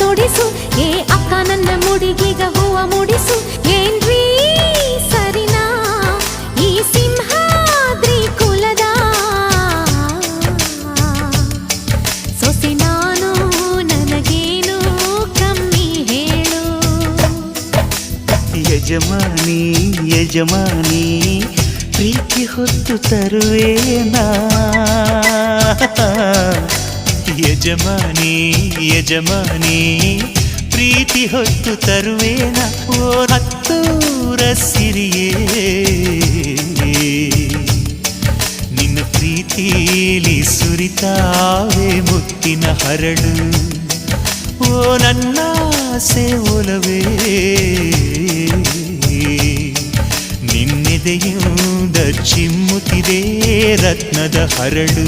ತೊಡಿಸು ಏ ಅಕ್ಕ ನನ್ನ ಮುಡಿಗೀಗ ಹೂವ ಮುಡಿಸು ಏನ್ರೀ ಸರಿನಾ ಈ ಸಿಂಹಾದ್ರಿ ಕುಲದ ಸೊಸೆ ನಾನು ನನಗೇನು ಕಮ್ಮಿ ಹೇಳು ಯಜಮಾನಿ ಯಜಮಾನಿ ಪ್ರೀತಿ ಹೊತ್ತು ತರುವೇನಾ ಯಜಮಾನಿ ಯಜಮಾನಿ ಪ್ರೀತಿ ಹೊತ್ತು ತರುವೇನ ಓ ಹತ್ತೂರ ಸಿರಿಯೇ ನಿನ್ನ ಪ್ರೀತಿಲಿ ಸುರಿತಾವೆ ಮುತ್ತಿನ ಹರಳು ಓ ನನ್ನಾಸೆ ಒಲವೇ ನಿನ್ನೆದೆಯಿಂದ ಚಿಮ್ಮುತ್ತಿದೆ ರತ್ನದ ಹರಳು